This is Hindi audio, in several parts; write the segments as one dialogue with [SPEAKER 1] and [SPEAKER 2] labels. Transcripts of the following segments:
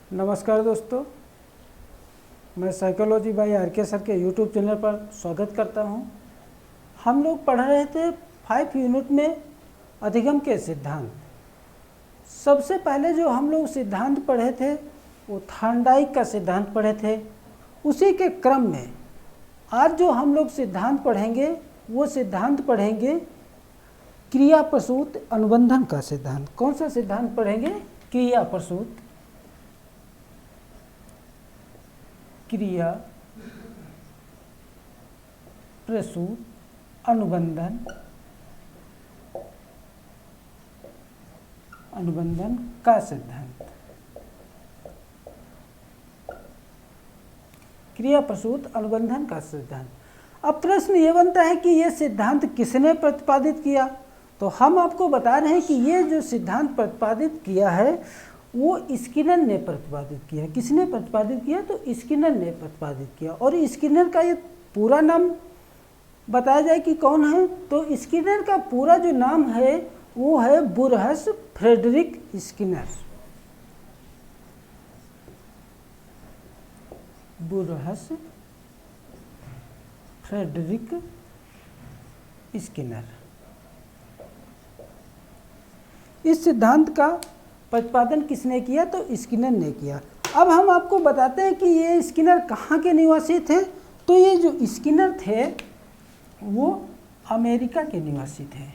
[SPEAKER 1] नमस्कार दोस्तों, मैं साइकोलॉजी बाय आर.के. सर के यूट्यूब चैनल पर स्वागत करता हूं। हम लोग पढ़ रहे थे 5 यूनिट में अधिगम के सिद्धांत। सबसे पहले जो हम लोग सिद्धांत पढ़े थे वो थॉर्नडाइक का सिद्धांत पढ़े थे। उसी के क्रम में आज जो हम लोग सिद्धांत पढ़ेंगे वो सिद्धांत पढ़ेंगे क्रिया प्रसूत अनुबंधन का सिद्धांत। कौन सा सिद्धांत पढ़ेंगे? क्रिया प्रसूत क्रिया प्रसूत अनुबंधन का सिद्धांत। क्रिया प्रसूत अनुबंधन का सिद्धांत। अब प्रश्न ये बनता है कि ये सिद्धांत किसने प्रतिपादित किया? तो हम आपको बता रहे हैं कि ये जो सिद्धांत प्रतिपादित किया है वो स्किनर ने प्रतिपादित किया। किसने प्रतिपादित किया? तो स्किनर ने प्रतिपादित किया। और स्किनर का ये पूरा नाम बताया जाए कि कौन है? तो स्किनर का पूरा जो नाम है वो है Burrhus Frederic Skinner. Burrhus Frederic Skinner. इस सिद्धांत का प्रतिपादन किसने किया? तो स्किनर ने किया। अब हम आपको बताते हैं कि ये स्किनर कहाँ के निवासी थे। तो ये जो स्किनर थे वो अमेरिका के निवासी थे।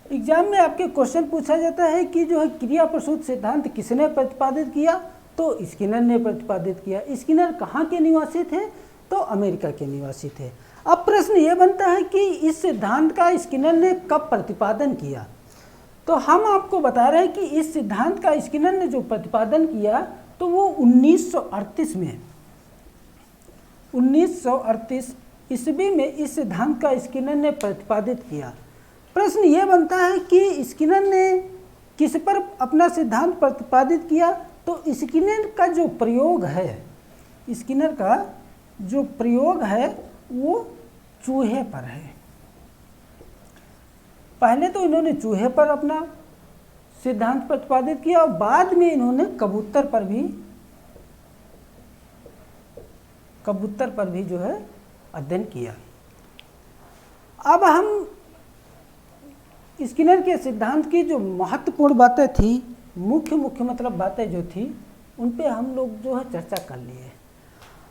[SPEAKER 1] एग्जाम में आपके क्वेश्चन पूछा जाता है कि जो है क्रिया प्रसूत सिद्धांत किसने प्रतिपादित किया? तो स्किनर ने प्रतिपादित किया। स्किनर कहाँ के निवासी थे? तो अमेरिका के निवासी थे। अब प्रश्न ये बनता है कि इस सिद्धांत का स्किनर ने कब प्रतिपादन किया? तो हम आपको बता रहे हैं कि इस सिद्धांत का स्किनर ने जो प्रतिपादन किया तो वो 1938 में 1938 ईस्वी में इस सिद्धांत का स्किनर ने प्रतिपादित किया। प्रश्न ये बनता है कि स्किनर ने किस पर अपना सिद्धांत प्रतिपादित किया? तो स्किनर का जो प्रयोग है, स्किनर का जो प्रयोग है वो चूहे पर है। पहले तो इन्होंने चूहे पर अपना सिद्धांत प्रतिपादित किया और बाद में इन्होंने कबूतर पर भी जो है अध्ययन किया। अब हम स्किनर के सिद्धांत की जो महत्वपूर्ण बातें थी, मुख्य मतलब बातें जो थी, उन पे हम लोग जो है चर्चा कर लिए।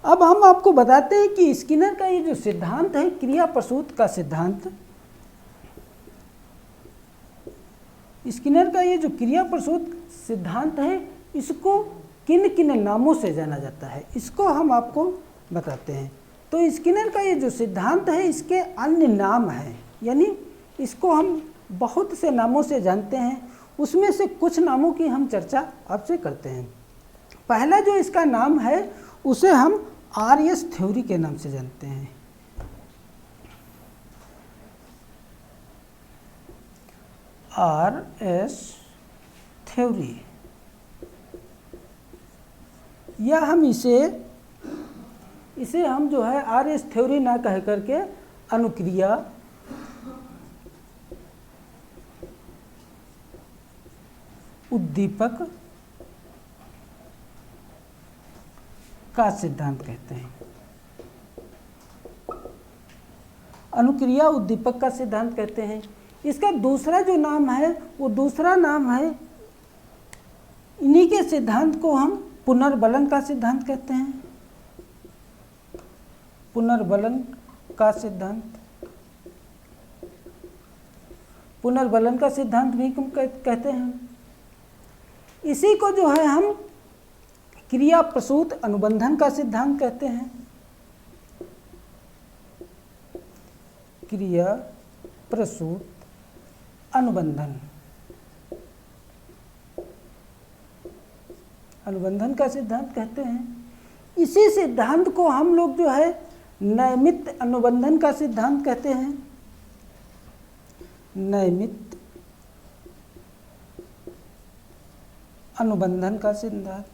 [SPEAKER 1] अब हम आपको बताते हैं कि स्किनर का ये जो सिद्धांत है क्रिया प्रसूत का सिद्धांत, स्किनर का ये जो क्रिया प्रसूत सिद्धांत है इसको किन किन नामों से जाना जाता है, इसको हम आपको बताते हैं। तो स्किनर का ये जो सिद्धांत है इसके अन्य नाम हैं, यानी इसको हम बहुत से नामों से जानते हैं। उसमें से कुछ नामों की हम चर्चा आपसे करते हैं। पहला जो इसका नाम है उसे हम आर.एस. थ्योरी के नाम से जानते हैं। आर.एस. थ्योरी, या हम इसे हम जो है आर.एस. थ्योरी ना कह करके अनुक्रिया उद्दीपक का सिद्धांत कहते हैं। अनुक्रिया उद्दीपक का सिद्धांत कहते हैं। इसका दूसरा जो नाम है वो दूसरा नाम है, इन्हीं के सिद्धांत को हम पुनर्बलन का सिद्धांत कहते हैं। पुनर्बलन का सिद्धांत, पुनर्बलन का सिद्धांत भी हम कहते हैं। इसी को जो है हम क्रिया प्रसूत अनुबंधन का सिद्धांत कहते हैं। क्रिया प्रसूत अनुबंधन का सिद्धांत कहते हैं। इसी सिद्धांत को हम लोग जो है नैमित्त अनुबंधन का सिद्धांत कहते हैं। नैमित्त अनुबंधन का सिद्धांत,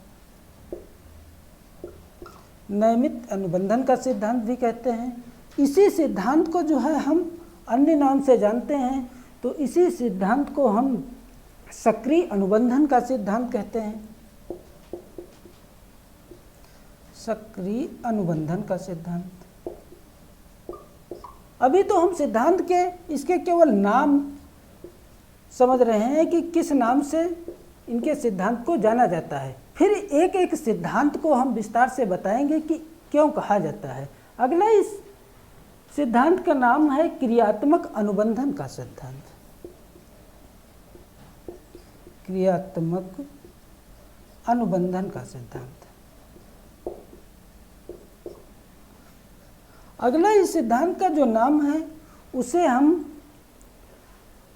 [SPEAKER 1] नैमित्त अनुबंधन का सिद्धांत भी कहते हैं। इसी सिद्धांत को जो है हम अन्य नाम से जानते हैं। तो इसी सिद्धांत को हम सक्रिय अनुबंधन का सिद्धांत कहते हैं। सक्रिय अनुबंधन का सिद्धांत। अभी तो हम सिद्धांत के इसके केवल नाम समझ रहे हैं कि किस नाम से इनके सिद्धांत को जाना जाता है, फिर एक एक सिद्धांत को हम विस्तार से बताएंगे कि क्यों कहा जाता है। अगला इस सिद्धांत का नाम है क्रियात्मक अनुबंधन का सिद्धांत। क्रियात्मक अनुबंधन का सिद्धांत। अगला इस सिद्धांत का जो नाम है उसे हम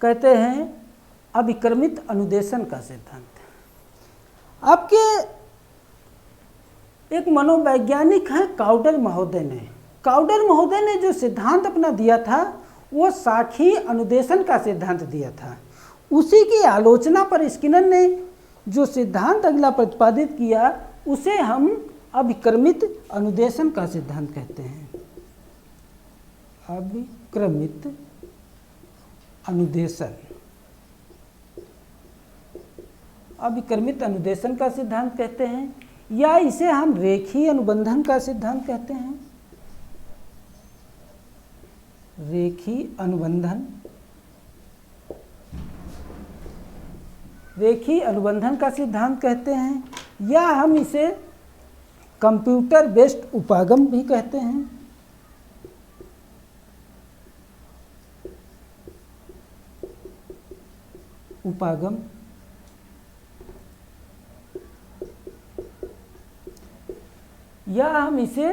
[SPEAKER 1] कहते हैं अभिक्रमित अनुदेशन का सिद्धांत। आपके एक मनोवैज्ञानिक हैं काउडर महोदय ने जो सिद्धांत अपना दिया था वो साखी अनुदेशन का सिद्धांत दिया था। उसी की आलोचना पर स्किनर ने जो सिद्धांत अगला प्रतिपादित किया उसे हम अभिक्रमित अनुदेशन का सिद्धांत कहते हैं। अभिक्रमित अनुदेशन। अभिक्रमित अनुदेशन का सिद्धांत कहते हैं, या इसे हम रेखीय अनुबंधन का सिद्धांत कहते हैं। रेखीय अनुबंधन। रेखीय अनुबंधन का सिद्धांत कहते हैं, या हम इसे कंप्यूटर बेस्ड उपागम भी कहते हैं। उपागम। या हम इसे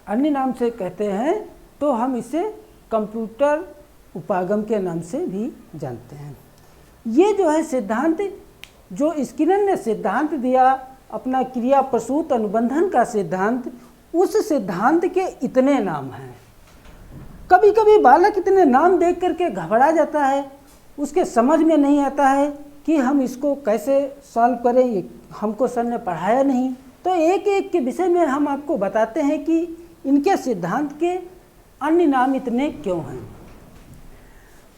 [SPEAKER 1] अन्य नाम से कहते हैं तो हम इसे कंप्यूटर उपागम के नाम से भी जानते हैं। ये जो है सिद्धांत, जो स्किनर ने सिद्धांत दिया अपना क्रिया प्रसूत अनुबंधन का सिद्धांत, उस सिद्धांत के इतने नाम हैं। कभी कभी बालक इतने नाम देख करके घबरा जाता है, उसके समझ में नहीं आता है कि हम इसको कैसे सॉल्व करें, ये हमको सर ने पढ़ाया नहीं। तो एक एक के विषय में हम आपको बताते हैं कि इनके सिद्धांत के अन्य नाम इतने क्यों हैं।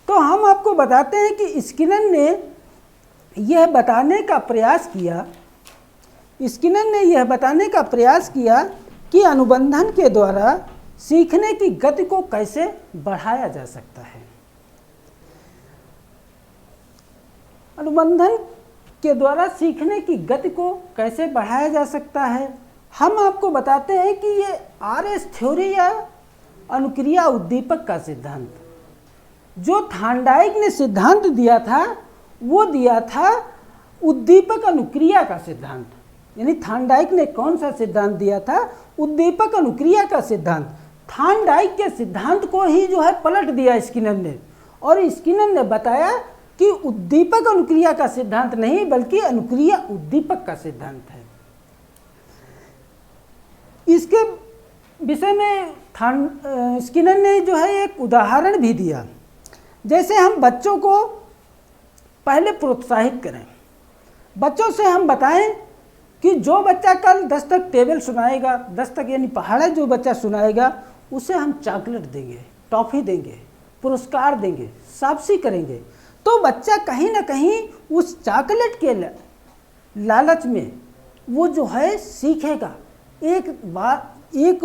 [SPEAKER 1] तो हम आपको बताते हैं कि स्किनर ने यह बताने का प्रयास किया कि अनुबंधन के द्वारा सीखने की गति को कैसे बढ़ाया जा सकता है। अनुबंधन के द्वारा सीखने की गति को कैसे बढ़ाया जा सकता है, हम आपको बताते हैं कि ये आरएस थ्योरी या अनुक्रिया उद्दीपक का सिद्धांत, जो थार्नडाइक ने सिद्धांत दिया था वो दिया था उद्दीपक अनुक्रिया का सिद्धांत। यानी थार्नडाइक ने कौन सा सिद्धांत दिया था? उद्दीपक अनुक्रिया का सिद्धांत। थार्नडाइक के सिद्धांत को ही जो है पलट दिया स्किनर ने, और स्किनर ने बताया कि उद्दीपक अनुक्रिया का सिद्धांत नहीं बल्कि अनुक्रिया उद्दीपक का सिद्धांत है। इसके विषय में स्किनर ने जो है एक उदाहरण भी दिया। जैसे हम बच्चों को पहले प्रोत्साहित करें, बच्चों से हम बताएं कि जो बच्चा कल 10 तक टेबल सुनाएगा, 10 तक यानी पहाड़ा जो बच्चा सुनाएगा, उसे हम चॉकलेट देंगे, टॉफ़ी देंगे, पुरस्कार देंगे, शाबाशी करेंगे। तो बच्चा कहीं ना कहीं उस चॉकलेट के लालच में वो जो है सीखेगा। एक बार एक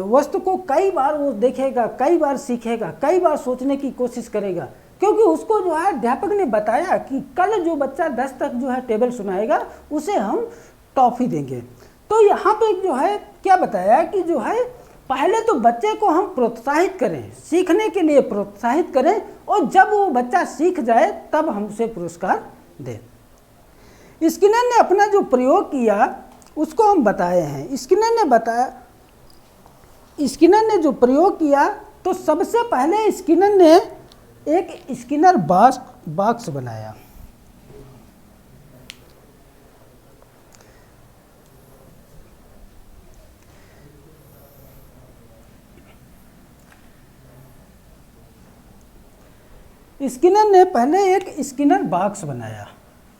[SPEAKER 1] वस्तु को कई बार वो देखेगा, कई बार सीखेगा, कई बार सोचने की कोशिश करेगा, क्योंकि उसको जो है अध्यापक ने बताया कि कल जो बच्चा 10 तक जो है टेबल सुनाएगा उसे हम टॉफ़ी देंगे। तो यहाँ पे जो है क्या बताया कि जो है पहले तो बच्चे को हम प्रोत्साहित करें, सीखने के लिए प्रोत्साहित करें, और जब वो बच्चा सीख जाए तब हम उसे पुरस्कार दें। स्किनर ने अपना जो प्रयोग किया उसको हम बताए हैं। स्किनर ने जो प्रयोग किया तो सबसे पहले स्किनर ने एक स्किनर बॉक्स बनाया। स्किनर ने पहले एक स्किनर बॉक्स बनाया,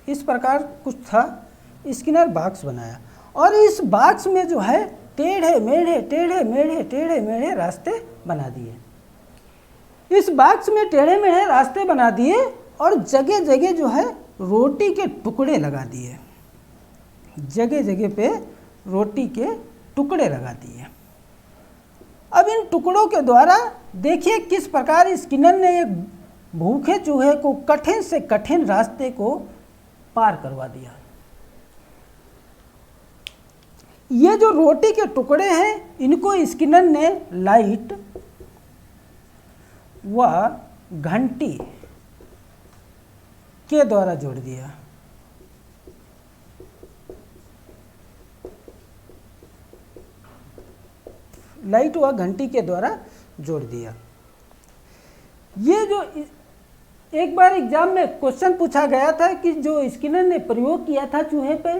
[SPEAKER 1] इस प्रकार कुछ था, स्किनर बॉक्स बनाया, और इस बॉक्स में जो है टेढ़े मेढ़े रास्ते बना दिए। इस बॉक्स में टेढ़े मेढ़े रास्ते बना दिए और जगह जगह जो है रोटी के टुकड़े लगा दिए, जगह जगह पे रोटी के टुकड़े लगा दिए। अब इन टुकड़ों के द्वारा देखिए किस प्रकार स्किनर ने एक भूखे चूहे को कठिन से कठिन रास्ते को पार करवा दिया। ये जो रोटी के टुकड़े हैं इनको स्किनर ने लाइट व घंटी के द्वारा जोड़ दिया। लाइट व घंटी के द्वारा जोड़ दिया। ये जो एक बार एग्जाम में क्वेश्चन पूछा गया था कि जो स्किनर ने प्रयोग किया था चूहे पे,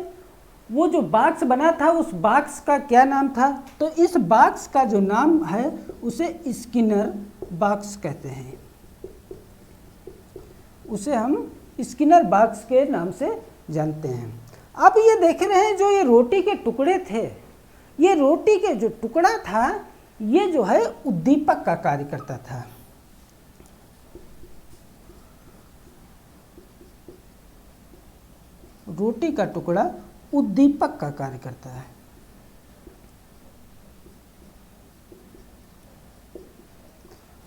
[SPEAKER 1] वो जो बॉक्स बना था उस बॉक्स का क्या नाम था? तो इस बॉक्स का जो नाम है उसे स्किनर बॉक्स कहते हैं, उसे हम स्किनर बॉक्स के नाम से जानते हैं। आप ये देख रहे हैं जो ये रोटी के टुकड़े थे, ये रोटी के जो टुकड़ा था ये जो है उद्दीपक का कार्य करता था। रोटी का टुकड़ा उद्दीपक का कार्य करता है।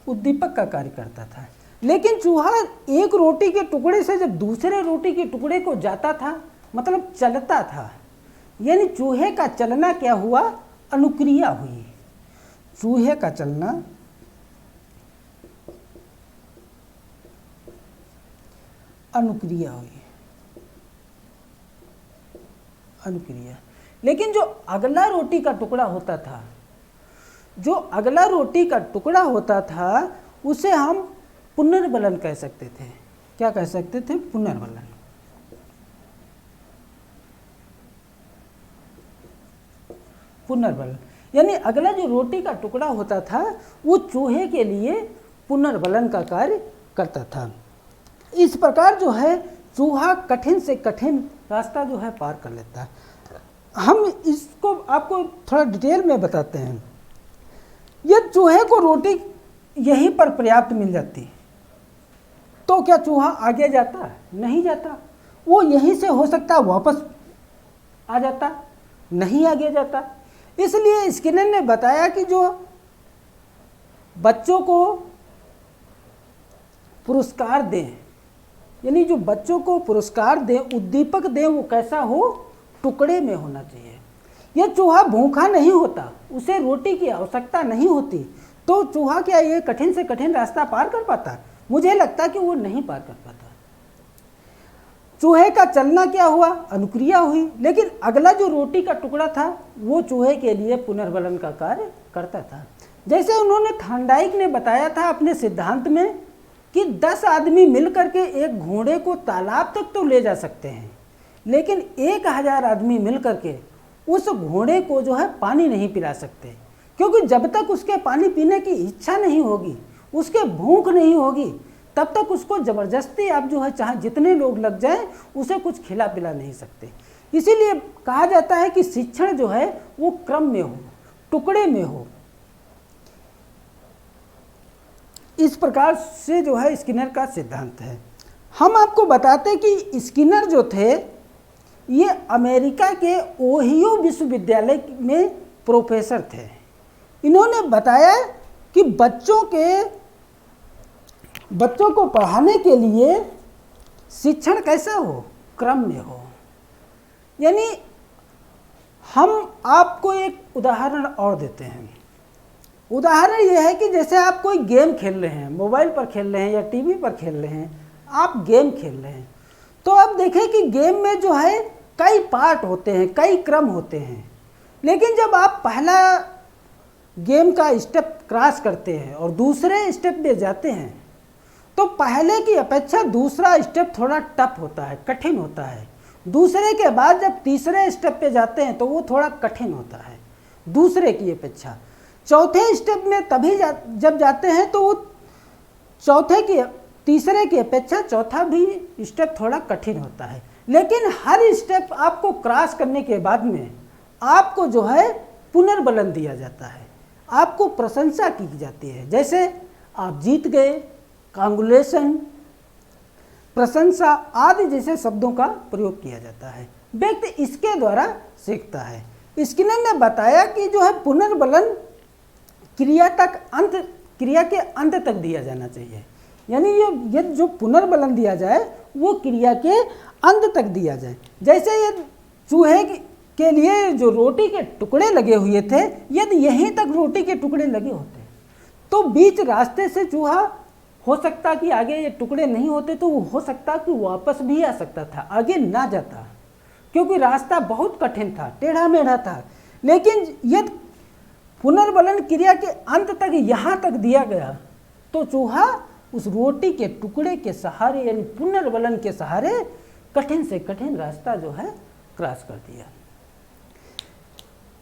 [SPEAKER 1] उद्दीपक का कार्य करता था। लेकिन चूहा एक रोटी के टुकड़े से जब दूसरे रोटी के टुकड़े को जाता था, मतलब चलता था, यानी चूहे का चलना क्या हुआ? अनुक्रिया हुई। चूहे का चलना अनुक्रिया हुई, अनुक्रिया। लेकिन जो अगला रोटी का टुकड़ा होता था, जो अगला रोटी का टुकड़ा होता था उसे हम पुनर्बलन कह सकते थे। क्या कह सकते थे? पुनर्बलन। पुनर्बलन यानी अगला जो रोटी का टुकड़ा होता था वो चूहे के लिए पुनर्बलन का कार्य करता था। इस प्रकार जो है चूहा कठिन से कठिन रास्ता जो है पार कर लेता है। हम इसको आपको थोड़ा डिटेल में बताते हैं। ये चूहे को रोटी यहीं पर पर्याप्त मिल जाती तो क्या चूहा आगे जाता? नहीं जाता। वो यहीं से हो सकता वापस आ जाता, नहीं आगे जाता। इसलिए स्किनर ने बताया कि जो बच्चों को पुरस्कार दें, यानी जो बच्चों को पुरस्कार दें, उद्दीपक दें, वो कैसा हो? टुकड़े में होना चाहिए। यह चूहा भूखा नहीं होता, उसे रोटी की आवश्यकता नहीं होती, तो चूहा क्या ये कठिन से कठिन रास्ता पार कर पाता? मुझे लगता कि वो नहीं पार कर पाता। चूहे का चलना क्या हुआ? अनुक्रिया हुई। लेकिन अगला जो रोटी का टुकड़ा था वो चूहे के लिए पुनर्बलन का कार्य करता था। जैसे उन्होंने थॉर्नडाइक ने बताया था अपने सिद्धांत में कि 10 आदमी मिलकर के एक घोड़े को तालाब तक तो ले जा सकते हैं, लेकिन 1000 आदमी मिलकर के उस घोड़े को जो है पानी नहीं पिला सकते, क्योंकि जब तक उसके पानी पीने की इच्छा नहीं होगी, उसके भूख नहीं होगी, तब तक उसको ज़बरदस्ती आप जो है चाहे जितने लोग लग जाएं उसे कुछ खिला पिला नहीं सकते। इसीलिए कहा जाता है कि शिक्षण जो है वो क्रम में हो, टुकड़े में हो। इस प्रकार से जो है स्किनर का सिद्धांत है। हम आपको बताते कि स्किनर जो थे ये अमेरिका के ओहियो विश्वविद्यालय में प्रोफेसर थे। इन्होंने बताया कि बच्चों को पढ़ाने के लिए शिक्षण कैसा हो? क्रम में हो। यानी हम आपको एक उदाहरण और देते हैं। उदाहरण यह है कि जैसे आप कोई गेम खेल रहे हैं, मोबाइल पर खेल रहे हैं या टीवी पर खेल रहे हैं, आप गेम खेल रहे हैं, तो आप देखें कि गेम में जो है कई पार्ट होते हैं, कई क्रम होते हैं। लेकिन जब आप पहला गेम का स्टेप क्रॉस करते हैं और दूसरे स्टेप पे जाते हैं तो पहले की अपेक्षा दूसरा स्टेप थोड़ा टफ होता है, कठिन होता है। दूसरे के बाद जब तीसरे स्टेप पे जाते हैं तो वो थोड़ा कठिन होता है दूसरे की अपेक्षा। चौथे स्टेप में तभी जब जाते हैं तो वो तीसरे की अपेक्षा चौथा भी स्टेप थोड़ा कठिन होता है। लेकिन हर स्टेप आपको क्रॉस करने के बाद में आपको जो है पुनर्बलन दिया जाता है, आपको प्रशंसा की जाती है। जैसे आप जीत गए, कांग्रेचुलेशन। प्रशंसा आदि जैसे शब्दों का प्रयोग किया जाता है। व्यक्ति इसके द्वारा सीखता है। स्किनर ने बताया कि जो है पुनर्बलन क्रिया के अंत तक दिया जाना चाहिए। यानी ये जो पुनर्बलन दिया जाए वो क्रिया के अंत तक दिया जाए। जैसे ये चूहे के लिए जो रोटी के टुकड़े लगे हुए थे, यदि यहीं तक रोटी के टुकड़े लगे होते तो बीच रास्ते से चूहा हो सकता कि आगे ये टुकड़े नहीं होते तो वो हो सकता कि वापस भी आ सकता था, आगे ना जाता, क्योंकि रास्ता बहुत कठिन था, टेढ़ा मेढ़ा था। लेकिन यदि पुनर्बलन क्रिया के अंत तक यहाँ तक दिया गया तो चूहा उस रोटी के टुकड़े के सहारे यानी पुनर्बलन के सहारे कठिन से कठिन रास्ता जो है क्रॉस कर दिया।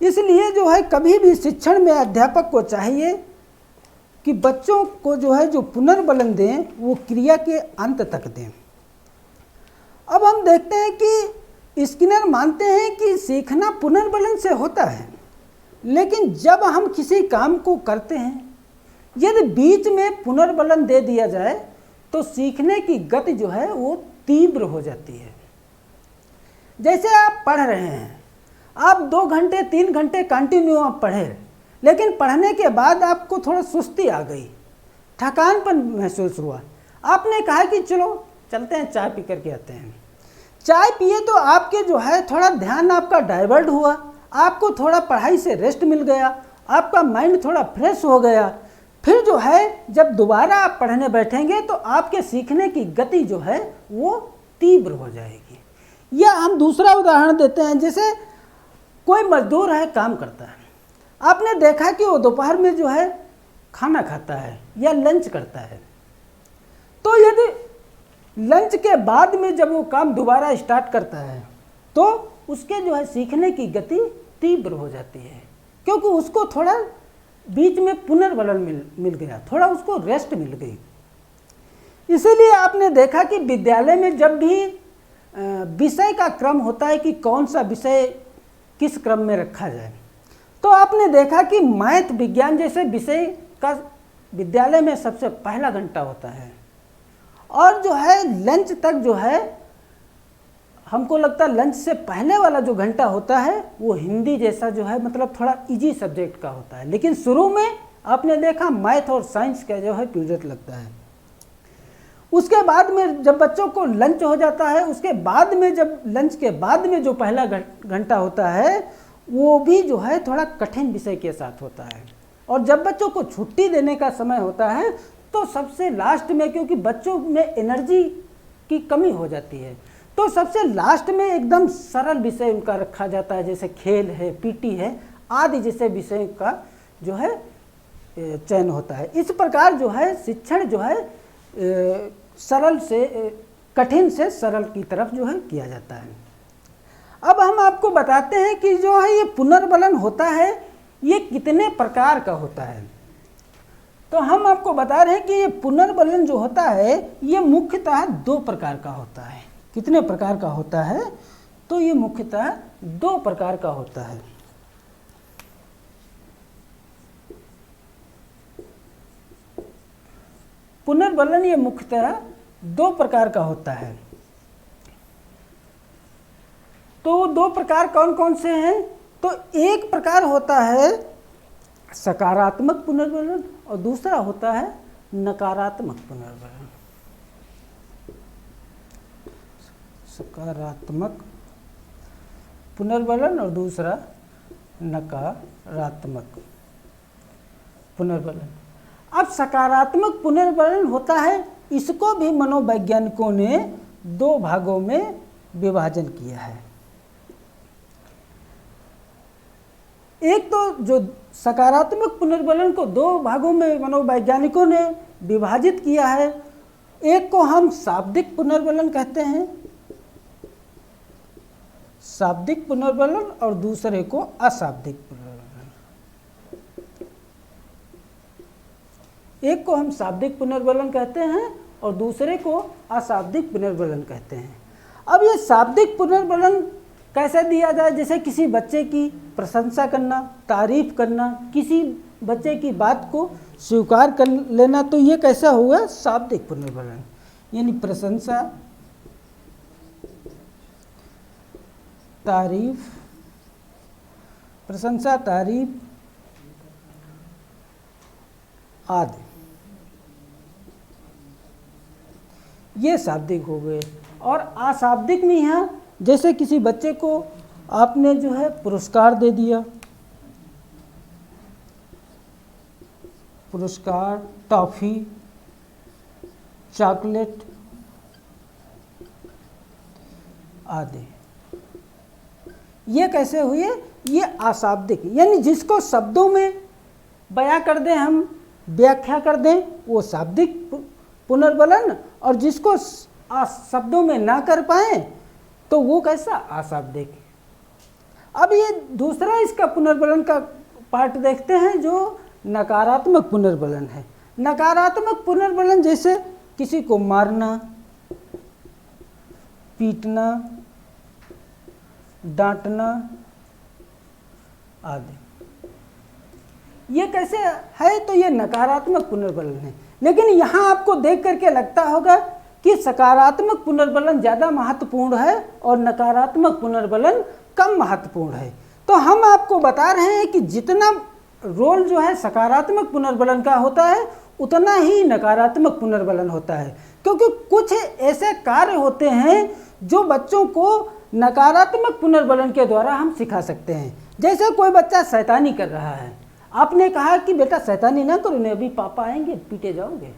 [SPEAKER 1] इसलिए जो है कभी भी शिक्षण में अध्यापक को चाहिए कि बच्चों को जो है जो पुनर्बलन दें वो क्रिया के अंत तक दें। अब हम देखते हैं कि स्किनर मानते हैं कि सीखना पुनर्बलन से होता है, लेकिन जब हम किसी काम को करते हैं यदि बीच में पुनर्बलन दे दिया जाए तो सीखने की गति जो है वो तीव्र हो जाती है। जैसे आप पढ़ रहे हैं, आप 2 घंटे 3 घंटे कंटिन्यू आप पढ़े, लेकिन पढ़ने के बाद आपको थोड़ा सुस्ती आ गई, थकानपन महसूस हुआ, आपने कहा कि चलो चलते हैं चाय पी करके आते हैं। चाय पिए तो आपके जो है थोड़ा ध्यान आपका डाइवर्ट हुआ, आपको थोड़ा पढ़ाई से रेस्ट मिल गया, आपका माइंड थोड़ा फ्रेश हो गया। फिर जो है जब दोबारा आप पढ़ने बैठेंगे तो आपके सीखने की गति जो है वो तीव्र हो जाएगी। या हम दूसरा उदाहरण देते हैं, जैसे कोई मजदूर है, काम करता है, आपने देखा कि वो दोपहर में जो है खाना खाता है या लंच करता है, तो यदि लंच के बाद में जब वो काम दोबारा स्टार्ट करता है तो उसके जो है सीखने की गति तीव्र हो जाती है, क्योंकि उसको थोड़ा बीच में पुनर्बलन मिल गया, थोड़ा उसको रेस्ट मिल गई। इसीलिए आपने देखा कि विद्यालय में जब भी विषय का क्रम होता है कि कौन सा विषय किस क्रम में रखा जाए, तो आपने देखा कि मैथ विज्ञान जैसे विषय का विद्यालय में सबसे पहला घंटा होता है, और जो है लंच तक जो है हमको लगता है लंच से पहले वाला जो घंटा होता है वो हिंदी जैसा जो है मतलब थोड़ा इजी सब्जेक्ट का होता है। लेकिन शुरू में आपने देखा मैथ और साइंस का जो है पीरियड लगता है। उसके बाद में जब बच्चों को लंच हो जाता है, उसके बाद में जब लंच के बाद में जो पहला घंटा होता है वो भी जो है थोड़ा कठिन विषय के साथ होता है। और जब बच्चों को छुट्टी देने का समय होता है तो सबसे लास्ट में, क्योंकि बच्चों में एनर्जी की कमी हो जाती है, तो सबसे लास्ट में एकदम सरल विषय उनका रखा जाता है, जैसे खेल है, पीटी है आदि जैसे विषय का जो है चयन होता है। इस प्रकार जो है शिक्षण जो है सरल से कठिन से सरल की तरफ जो है किया जाता है। अब हम आपको बताते हैं कि जो है ये पुनर्बलन होता है ये कितने प्रकार का होता है। तो हम आपको बता रहे हैं कि ये पुनर्बलन जो होता है ये मुख्यतः 2 प्रकार का होता है। कितने प्रकार का होता है? तो ये मुख्यतः 2 प्रकार का होता है। पुनर्बलन ये मुख्यतः 2 प्रकार का होता है। तो 2 प्रकार कौन कौन से हैं? तो एक प्रकार होता है सकारात्मक पुनर्बलन और दूसरा होता है नकारात्मक पुनर्बलन। सकारात्मक पुनर्बलन और दूसरा नकारात्मक पुनर्बलन। अब सकारात्मक पुनर्बलन होता है, इसको भी मनोवैज्ञानिकों ने 2 भागों में विभाजन किया है। एक तो जो सकारात्मक पुनर्बलन को 2 भागों में मनोवैज्ञानिकों ने विभाजित किया है, एक को हम शाब्दिक पुनर्बलन कहते हैं, शाब्दिक पुनर्बलन, और दूसरे को अशाब्दिक पुनर्बलन। एक को हम शाब्दिक पुनर्बलन कहते हैं और दूसरे को अशाब्दिक पुनर्बलन कहते हैं। अब ये शाब्दिक पुनर्बलन कैसे दिया जाए? जैसे किसी बच्चे की प्रशंसा करना, तारीफ करना, किसी बच्चे की बात को स्वीकार कर लेना, तो ये कैसा हुआ? शाब्दिक पुनर्बलन। यानी प्रशंसा, तारीफ, प्रशंसा, तारीफ आदि, ये शाब्दिक हो गए। और अशाब्दिक में यहाँ जैसे किसी बच्चे को आपने जो है पुरस्कार दे दिया, पुरस्कार, टॉफी, चॉकलेट आदि, ये कैसे हुए? ये अशाब्दिक, यानी जिसको शब्दों में बयां कर दें, हम व्याख्या कर दें, वो शाब्दिक पुनर्बलन, और जिसको शब्दों में ना कर पाए तो वो कैसा? अशाब्दिक। अब ये दूसरा इसका पुनर्बलन का पार्ट देखते हैं जो नकारात्मक पुनर्बलन है। नकारात्मक पुनर्बलन जैसे किसी को मारना, पीटना, डांटना आदि, ये कैसे है? तो ये नकारात्मक पुनर्बलन है। लेकिन यहाँ आपको देख करके लगता होगा कि सकारात्मक पुनर्बलन ज़्यादा महत्वपूर्ण है और नकारात्मक पुनर्बलन कम महत्वपूर्ण है। तो हम आपको बता रहे हैं कि जितना रोल जो है सकारात्मक पुनर्बलन का होता है उतना ही नकारात्मक पुनर्बलन होता है, क्योंकि कुछ ऐसे कार्य होते हैं जो बच्चों को नकारात्मक पुनर्बलन के द्वारा हम सिखा सकते हैं। जैसे कोई बच्चा शैतानी कर रहा है, आपने कहा कि बेटा शैतानी ना करो, नहीं अभी पापा आएंगे पीटे जाओगे,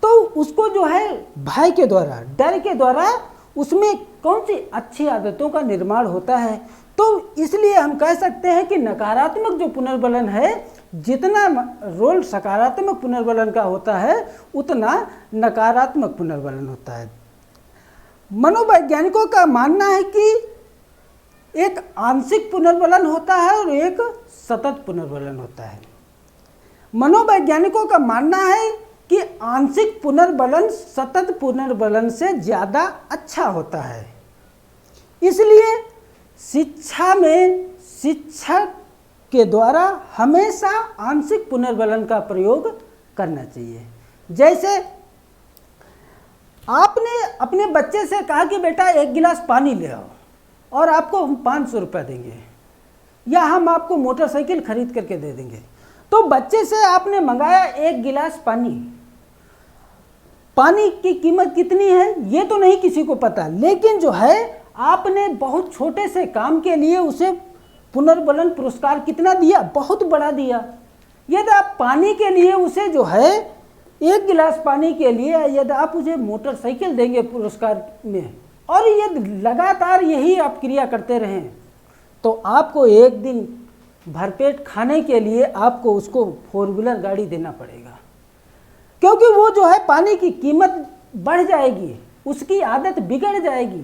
[SPEAKER 1] तो उसको जो है भय के द्वारा, डर के द्वारा उसमें कौन सी अच्छी आदतों का निर्माण होता है। तो इसलिए हम कह सकते हैं कि नकारात्मक जो पुनर्बलन है, जितना रोल सकारात्मक पुनर्बलन का होता है उतना नकारात्मक पुनर्बलन होता है। मनोवैज्ञानिकों का मानना है कि एक आंशिक पुनर्बलन होता है और एक सतत पुनर्बलन होता है। मनोवैज्ञानिकों का मानना है कि आंशिक पुनर्बलन सतत पुनर्बलन से ज़्यादा अच्छा होता है। इसलिए शिक्षा में शिक्षक के द्वारा हमेशा आंशिक पुनर्बलन का प्रयोग करना चाहिए। जैसे आपने अपने बच्चे से कहा कि बेटा 1 गिलास पानी ले आओ और आपको हम 500 रुपये देंगे या हम आपको मोटरसाइकिल खरीद करके दे देंगे। तो बच्चे से आपने मंगाया 1 गिलास पानी, पानी की कीमत कितनी है ये तो नहीं किसी को पता, लेकिन जो है आपने बहुत छोटे से काम के लिए उसे पुनर्बलन पुरस्कार कितना दिया, बहुत बड़ा दिया। यदि आप पानी के लिए उसे जो है 1 गिलास पानी के लिए यदि आप उसे मोटरसाइकिल देंगे पुरस्कार में, और यदि लगातार यही आप क्रिया करते रहें तो आपको एक दिन भरपेट खाने के लिए आपको उसको 4 व्हीलर गाड़ी देना पड़ेगा, क्योंकि वो जो है पानी की कीमत बढ़ जाएगी, उसकी आदत बिगड़ जाएगी,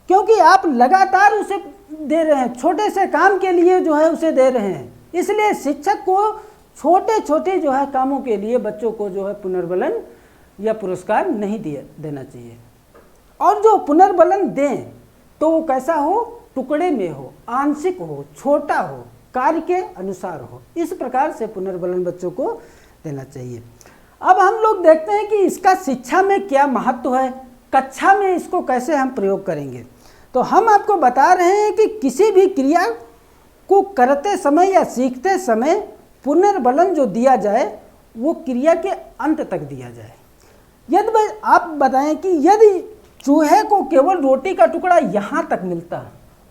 [SPEAKER 1] क्योंकि आप लगातार उसे दे रहे हैं, छोटे से काम के लिए जो है उसे दे रहे हैं। इसलिए शिक्षक को छोटे छोटे जो है कामों के लिए बच्चों को जो है पुनर्बलन या पुरस्कार नहीं देना चाहिए। और जो पुनर्बलन दें तो वो कैसा हो, टुकड़े में हो, आंशिक हो, छोटा हो, कार्य के अनुसार हो, इस प्रकार से पुनर्बलन बच्चों को देना चाहिए। अब हम लोग देखते हैं कि इसका शिक्षा में क्या महत्व है, कक्षा में इसको कैसे हम प्रयोग करेंगे। तो हम आपको बता रहे हैं कि किसी भी क्रिया को करते समय या सीखते समय पुनर्बलन जो दिया जाए वो क्रिया के अंत तक दिया जाए। यदि आप बताएं कि यदि चूहे को केवल रोटी का टुकड़ा यहाँ तक मिलता,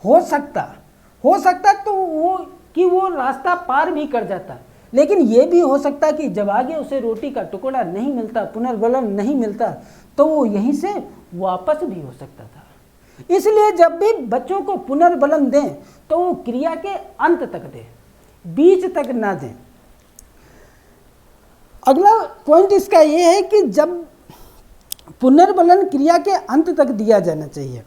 [SPEAKER 1] हो सकता तो वो रास्ता पार भी कर जाता, लेकिन ये भी हो सकता कि जब आगे उसे रोटी का टुकड़ा नहीं मिलता, पुनर्बलन नहीं मिलता, तो वो यहीं से वापस भी हो सकता था। इसलिए जब भी बच्चों को पुनर्बलन दें तो वो क्रिया के अंत तक दें, बीच तक ना दें। अगला पॉइंट इसका ये है कि जब पुनर्बलन क्रिया के अंत तक दिया जाना चाहिए।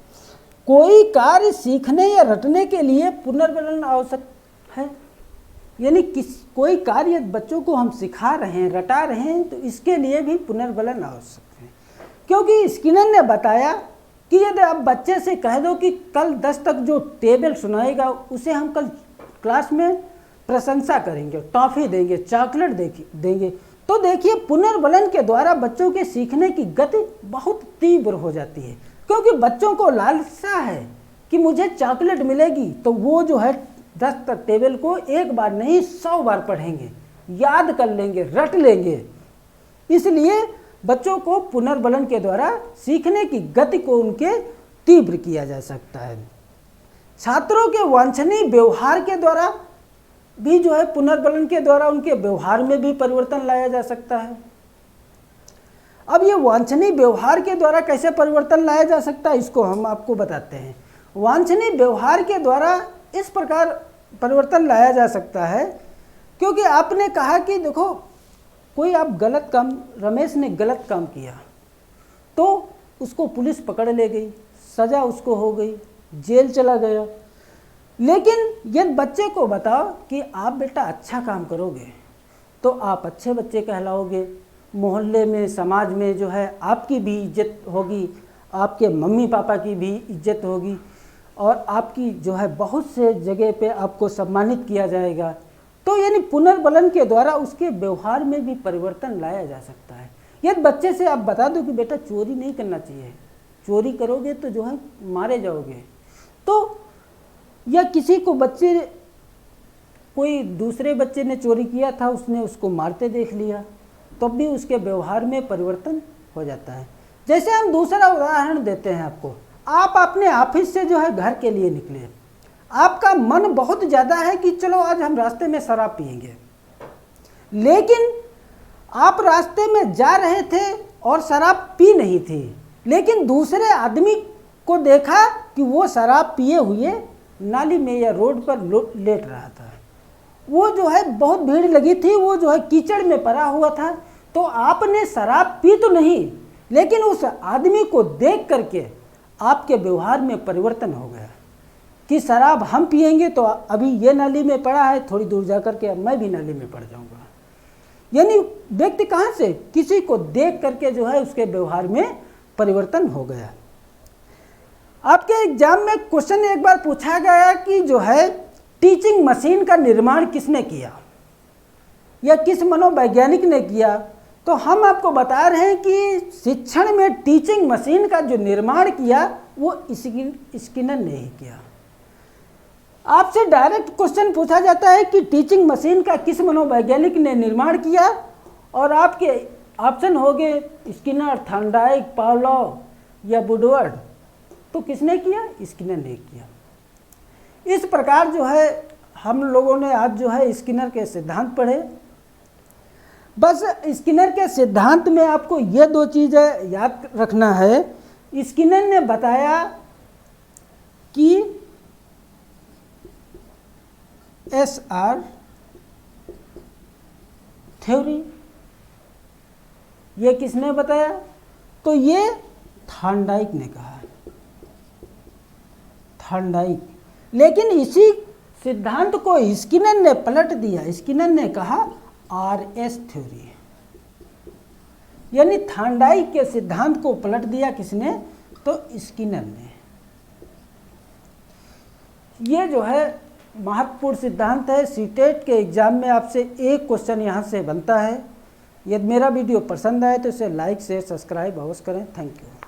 [SPEAKER 1] कोई कार्य सीखने या रटने के लिए पुनर्बलन आवश्यक है, यानी कोई कार्य बच्चों को हम सिखा रहे हैं, रटा रहे हैं, तो इसके लिए भी पुनर्बलन आवश्यक है। क्योंकि स्किनर ने बताया कि यदि आप बच्चे से कह दो कि कल 10 तक जो टेबल सुनाएगा उसे हम कल क्लास में प्रशंसा करेंगे, टॉफ़ी देंगे, चॉकलेट देंगे, तो देखिए पुनर्बलन के द्वारा बच्चों के सीखने की गति बहुत तीव्र हो जाती है, क्योंकि बच्चों को लालसा है कि मुझे चॉकलेट मिलेगी, तो वो जो है 10 तक टेबल को एक बार नहीं 100 बार पढ़ेंगे, याद कर लेंगे, रट लेंगे। इसलिए बच्चों को पुनर्बलन के द्वारा सीखने की गति को उनके तीव्र किया जा सकता है। छात्रों के वांछनीय व्यवहार के द्वारा भी जो है पुनर्बलन के द्वारा उनके व्यवहार में भी परिवर्तन लाया जा सकता है। अब ये वांछनीय व्यवहार के द्वारा कैसे परिवर्तन लाया जा सकता है, इसको हम आपको बताते हैं। वांछनीय व्यवहार के द्वारा इस प्रकार परिवर्तन लाया जा सकता है, क्योंकि आपने कहा कि देखो कोई आप गलत काम, रमेश ने गलत काम किया तो उसको पुलिस पकड़ ले गई, सज़ा उसको हो गई, जेल चला गया। लेकिन यदि बच्चे को बताओ कि आप बेटा अच्छा काम करोगे तो आप अच्छे बच्चे कहलाओगे, मोहल्ले में, समाज में जो है आपकी भी इज्जत होगी, आपके मम्मी पापा की भी इज्जत होगी, और आपकी जो है बहुत से जगह पे आपको सम्मानित किया जाएगा। तो यानी पुनर्बलन के द्वारा उसके व्यवहार में भी परिवर्तन लाया जा सकता है। यदि बच्चे से आप बता दो कि बेटा चोरी नहीं करना चाहिए, चोरी करोगे तो जो है मारे जाओगे, तो या किसी को बच्चे, कोई दूसरे बच्चे ने चोरी किया था, उसने उसको मारते देख लिया, तब भी उसके व्यवहार में परिवर्तन हो जाता है। जैसे हम दूसरा उदाहरण देते हैं आपको, आप अपने ऑफिस से जो है घर के लिए निकले, आपका मन बहुत ज़्यादा है कि चलो आज हम रास्ते में शराब पिएंगे, लेकिन आप रास्ते में जा रहे थे और शराब पी नहीं थी, लेकिन दूसरे आदमी को देखा कि वो शराब पिए हुए नाली में या रोड पर लेट रहा था। वो जो है बहुत भीड़ लगी थी, वो जो है कीचड़ में पड़ा हुआ था, तो आपने शराब पी तो नहीं, लेकिन उस आदमी को देख करके आपके व्यवहार में परिवर्तन हो गया कि शराब हम पिएंगे तो अभी ये नाली में पड़ा है, थोड़ी दूर जा कर के मैं भी नाली में पड़ जाऊंगा। यानी व्यक्ति कहाँ से, किसी को देख करके जो है उसके व्यवहार में परिवर्तन हो गया। आपके एग्जाम में क्वेश्चन एक बार पूछा गया कि जो है टीचिंग मशीन का निर्माण किसने किया या किस मनोवैज्ञानिक ने किया, तो हम आपको बता रहे हैं कि शिक्षण में टीचिंग मशीन का जो निर्माण किया वो स्किनर ने ही किया। आपसे डायरेक्ट क्वेश्चन पूछा जाता है कि टीचिंग मशीन का किस मनोवैज्ञानिक ने निर्माण किया, और आपके ऑप्शन हो गए स्किनर, थॉर्नडाइक, पावलोव या वुडवर्ड। तो किसने किया? स्किनर ने किया। इस प्रकार जो है हम लोगों ने आज जो है स्किनर के सिद्धांत पढ़े। बस स्किनर के सिद्धांत में आपको ये 2 चीज़ें याद रखना है। स्किनर ने बताया कि SR थ्योरी, ये किसने बताया? तो ये थॉर्नडाइक ने कहा, थॉर्नडाइक। लेकिन इसी सिद्धांत को स्किनर ने पलट दिया, स्किनर ने कहा RS थ्योरी, यानी थॉर्नडाइक के सिद्धांत को पलट दिया किसने? तो स्किनर ने। ये जो है महत्वपूर्ण सिद्धांत है। सीटेट के एग्जाम में आपसे एक क्वेश्चन यहाँ से बनता है। यदि मेरा वीडियो पसंद आए तो इसे लाइक, शेयर, सब्सक्राइब अवश्य करें। Thank you.